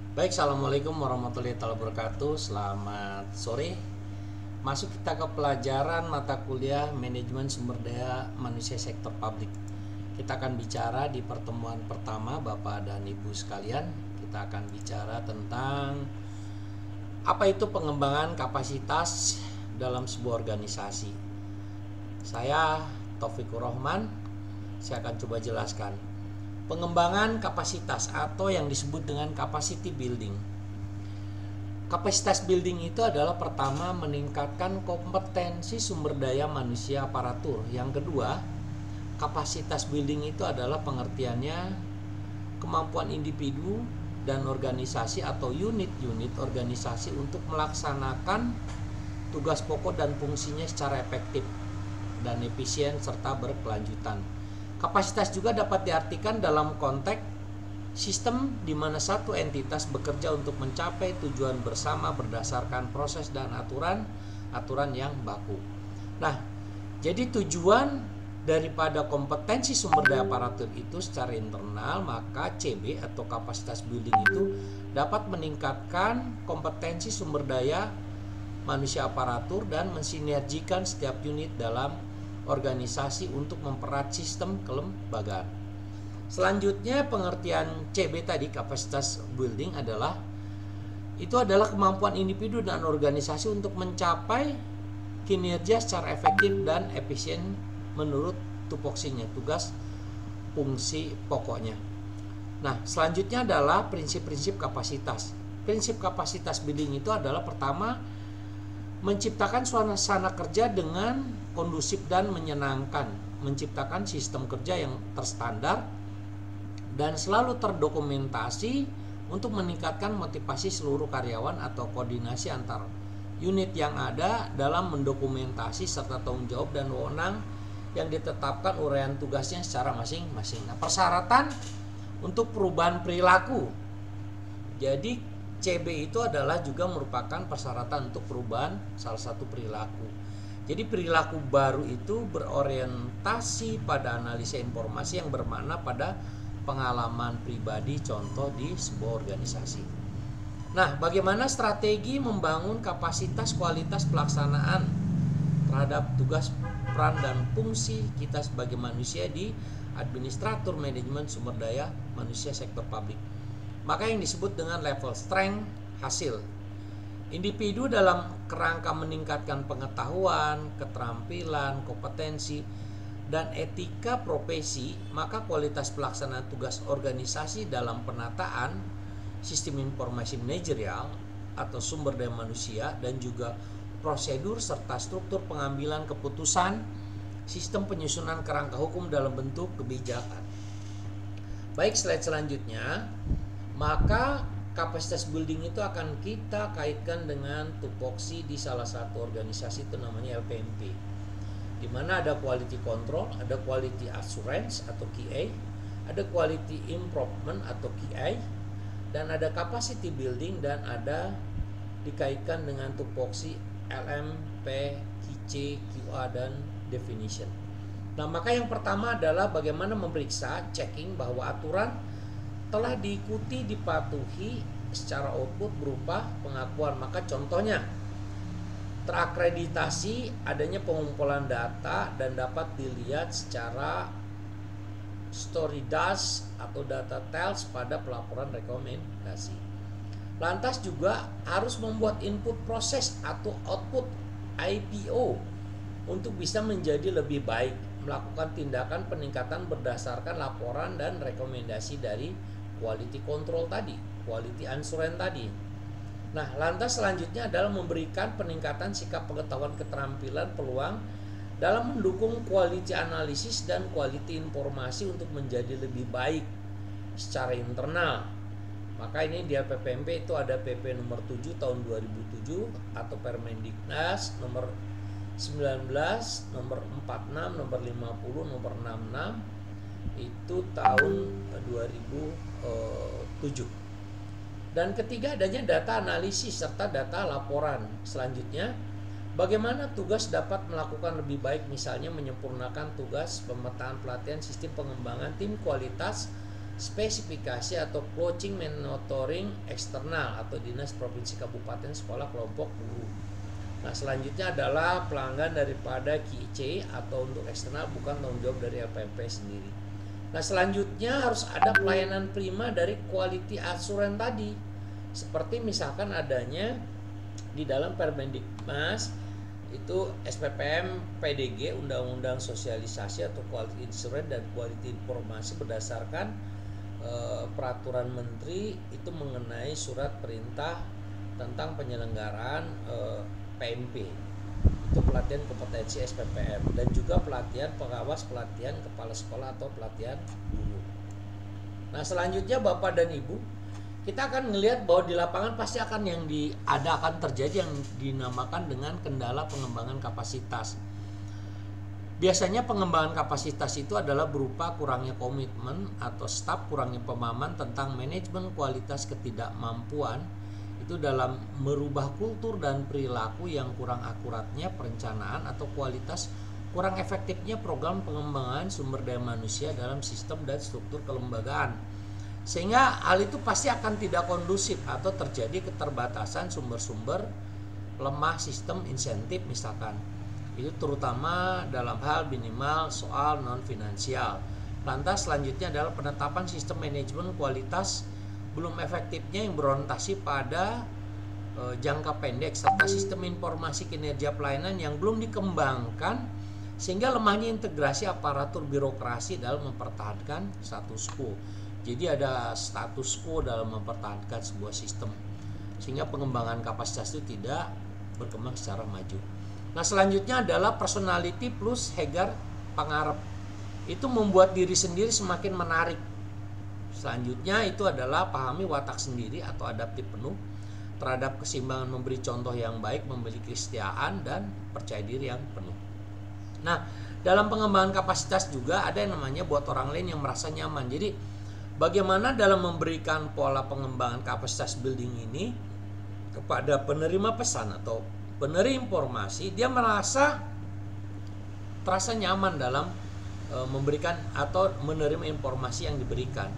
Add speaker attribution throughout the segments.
Speaker 1: Baik, Assalamualaikum warahmatullahi wabarakatuh. Selamat sore. Masuk kita ke pelajaran mata kuliah Manajemen Sumber Daya Manusia Sektor Publik. Kita akan bicara di pertemuan pertama, Bapak dan Ibu sekalian. Kita akan bicara tentang apa itu pengembangan kapasitas dalam sebuah organisasi. Saya Taufikur Rahman. Saya akan coba jelaskan. Pengembangan kapasitas atau yang disebut dengan capacity building. Kapasitas building itu adalah pertama meningkatkan kompetensi sumber daya manusia aparatur. Yang kedua, kapasitas building itu adalah pengertiannya kemampuan individu dan organisasi atau unit-unit organisasi untuk melaksanakan tugas pokok dan fungsinya secara efektif dan efisien serta berkelanjutan. Kapasitas juga dapat diartikan dalam konteks sistem di mana satu entitas bekerja untuk mencapai tujuan bersama berdasarkan proses dan aturan yang baku. Nah, jadi tujuan daripada kompetensi sumber daya aparatur itu secara internal, maka CB atau kapasitas building itu dapat meningkatkan kompetensi sumber daya manusia aparatur dan mensinergikan setiap unit dalam organisasi untuk mempererat sistem kelembagaan. Selanjutnya pengertian CB tadi, kapasitas building adalah kemampuan individu dan organisasi untuk mencapai kinerja secara efektif dan efisien menurut tupoksinya, tugas fungsi pokoknya. Nah, selanjutnya adalah prinsip-prinsip kapasitas. Prinsip kapasitas building itu adalah pertama, menciptakan suasana kerja dengan kondusif dan menyenangkan, menciptakan sistem kerja yang terstandar dan selalu terdokumentasi untuk meningkatkan motivasi seluruh karyawan atau koordinasi antar unit yang ada dalam mendokumentasi serta tanggung jawab dan wewenang yang ditetapkan uraian tugasnya secara masing-masing. Nah, persyaratan untuk perubahan perilaku. Jadi CB itu adalah juga merupakan persyaratan untuk perubahan salah satu perilaku. Jadi perilaku baru itu berorientasi pada analisa informasi yang bermakna pada pengalaman pribadi, contoh di sebuah organisasi. Nah, bagaimana strategi membangun kapasitas kualitas pelaksanaan terhadap tugas, peran, dan fungsi kita sebagai manusia di administratur manajemen sumber daya manusia sektor publik. Maka yang disebut dengan level strength hasil. Individu dalam kerangka meningkatkan pengetahuan, keterampilan, kompetensi, dan etika profesi, maka kualitas pelaksanaan tugas organisasi dalam penataan sistem informasi manajerial atau sumber daya manusia dan juga prosedur serta struktur pengambilan keputusan, sistem penyusunan kerangka hukum dalam bentuk kebijakan. Baik, slide selanjutnya. Maka kapasitas building itu akan kita kaitkan dengan tupoksi di salah satu organisasi, itu namanya LPMP. Di mana ada quality control, ada quality assurance atau QA, ada quality improvement atau QI, dan ada capacity building dan ada dikaitkan dengan tupoksi LM, P, QC, QA dan definition. Nah, maka yang pertama adalah bagaimana memeriksa, checking bahwa aturan telah diikuti, dipatuhi secara output berupa pengakuan. Maka contohnya terakreditasi adanya pengumpulan data dan dapat dilihat secara story dash atau data tells pada pelaporan rekomendasi. Lantas juga harus membuat input proses atau output IPO untuk bisa menjadi lebih baik, melakukan tindakan peningkatan berdasarkan laporan dan rekomendasi dari quality control tadi, quality assurance tadi. Nah, lantas selanjutnya adalah memberikan peningkatan sikap pengetahuan keterampilan peluang dalam mendukung quality analisis dan quality informasi untuk menjadi lebih baik secara internal. Maka ini di LPPMP itu ada PP nomor 7 tahun 2007 atau Permendiknas nomor 19, nomor 46, nomor 50, nomor 66 itu tahun 2007. Dan ketiga adanya data analisis serta data laporan. Selanjutnya, bagaimana tugas dapat melakukan lebih baik, misalnya menyempurnakan tugas pemetaan pelatihan sistem pengembangan tim kualitas spesifikasi atau coaching monitoring eksternal atau dinas provinsi kabupaten sekolah kelompok guru. Nah, selanjutnya adalah pelanggan daripada KIC atau untuk eksternal, bukan tanggung jawab dari LPMP sendiri. Nah, selanjutnya harus ada pelayanan prima dari quality assurance tadi. Seperti misalkan adanya di dalam Permendikmas itu SPPM PDG, Undang-Undang Sosialisasi atau Quality Assurance dan Quality Informasi berdasarkan peraturan menteri itu mengenai surat perintah tentang penyelenggaraan PMP, itu pelatihan kompetensi SPPM, dan juga pelatihan pengawas, pelatihan kepala sekolah atau pelatihan guru. Nah, selanjutnya Bapak dan Ibu, kita akan melihat bahwa di lapangan pasti akan akan terjadi yang dinamakan dengan kendala pengembangan kapasitas. Biasanya pengembangan kapasitas itu adalah berupa kurangnya komitmen atau staf, kurangnya pemahaman tentang manajemen kualitas, ketidakmampuan itu dalam merubah kultur dan perilaku, yang kurang akuratnya perencanaan atau kualitas, kurang efektifnya program pengembangan sumber daya manusia dalam sistem dan struktur kelembagaan. Sehingga hal itu pasti akan tidak kondusif atau terjadi keterbatasan sumber-sumber, lemah sistem insentif misalkan. Itu terutama dalam hal minimal soal non finansial. Lantas selanjutnya adalah penetapan sistem manajemen kualitas belum efektifnya yang berorientasi pada jangka pendek, serta sistem informasi kinerja pelayanan yang belum dikembangkan, sehingga lemahnya integrasi aparatur birokrasi dalam mempertahankan status quo. Jadi ada status quo dalam mempertahankan sebuah sistem, sehingga pengembangan kapasitas itu tidak berkembang secara maju. Nah, selanjutnya adalah personality plus Hegar pangarep. Itu membuat diri sendiri semakin menarik. Selanjutnya itu adalah pahami watak sendiri atau adaptif penuh terhadap keseimbangan, memberi contoh yang baik, memiliki kesetiaan dan percaya diri yang penuh. Nah, dalam pengembangan kapasitas juga ada yang namanya buat orang lain yang merasa nyaman. Jadi bagaimana dalam memberikan pola pengembangan kapasitas building ini kepada penerima pesan atau penerima informasi, dia merasa terasa nyaman dalam memberikan atau menerima informasi yang diberikan.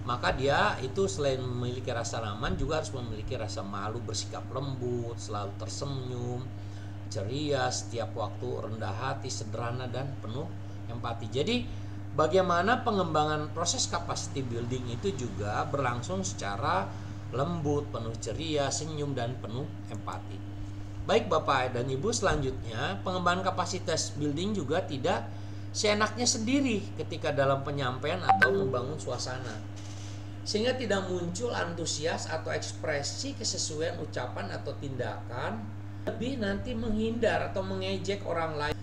Speaker 1: Maka dia itu selain memiliki rasa nyaman juga harus memiliki rasa malu, bersikap lembut, selalu tersenyum, ceria, setiap waktu rendah hati, sederhana dan penuh empati. Jadi bagaimana pengembangan proses capacity building itu juga berlangsung secara lembut, penuh ceria, senyum dan penuh empati. Baik Bapak dan Ibu, selanjutnya pengembangan kapasitas building juga tidak seenaknya sendiri ketika dalam penyampaian atau membangun suasana, sehingga tidak muncul antusias atau ekspresi kesesuaian ucapan atau tindakan, lebih nanti menghindar atau mengejek orang lain,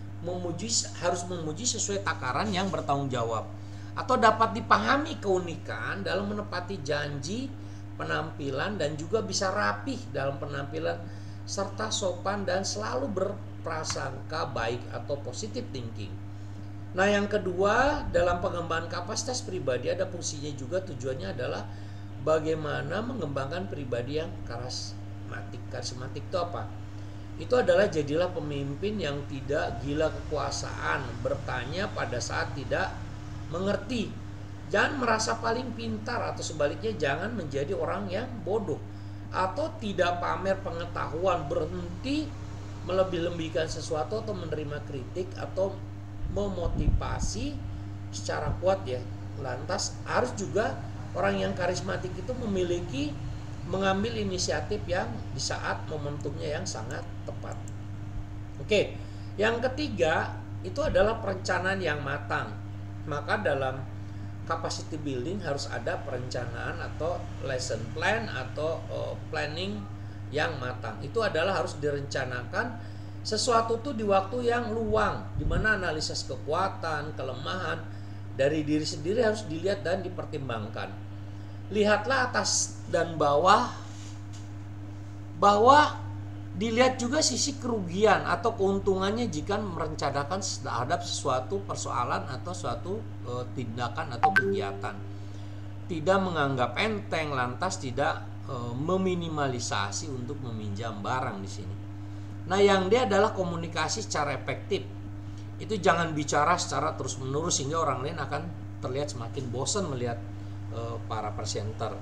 Speaker 1: harus memuji sesuai takaran yang bertanggung jawab, atau dapat dipahami keunikan dalam menepati janji penampilan, dan juga bisa rapih dalam penampilan serta sopan dan selalu berprasangka baik atau positive thinking. Nah, yang kedua, dalam pengembangan kapasitas pribadi ada fungsinya juga, tujuannya adalah bagaimana mengembangkan pribadi yang karismatik. Karismatik itu apa? Itu adalah jadilah pemimpin yang tidak gila kekuasaan, bertanya pada saat tidak mengerti. Jangan merasa paling pintar, atau sebaliknya jangan menjadi orang yang bodoh atau tidak pamer pengetahuan, berhenti melebih-lebihkan sesuatu atau menerima kritik atau memotivasi secara kuat ya. Lantas harus juga orang yang karismatik itu memiliki mengambil inisiatif yang di saat momentumnya yang sangat tepat. Oke, yang ketiga itu adalah perencanaan yang matang. Maka dalam capacity building harus ada perencanaan atau lesson plan atau planning yang matang. Itu adalah harus direncanakan sesuatu itu di waktu yang luang, di mana analisis kekuatan, kelemahan dari diri sendiri harus dilihat dan dipertimbangkan. Lihatlah atas dan bawah, bahwa dilihat juga sisi kerugian atau keuntungannya jika merencanakan terhadap sesuatu persoalan atau suatu tindakan atau kegiatan. Tidak menganggap enteng, lantas tidak meminimalisasi untuk meminjam barang di sini. Nah, yang dia adalah komunikasi secara efektif. Itu jangan bicara secara terus-menerus sehingga orang lain akan terlihat semakin bosan melihat para presenter.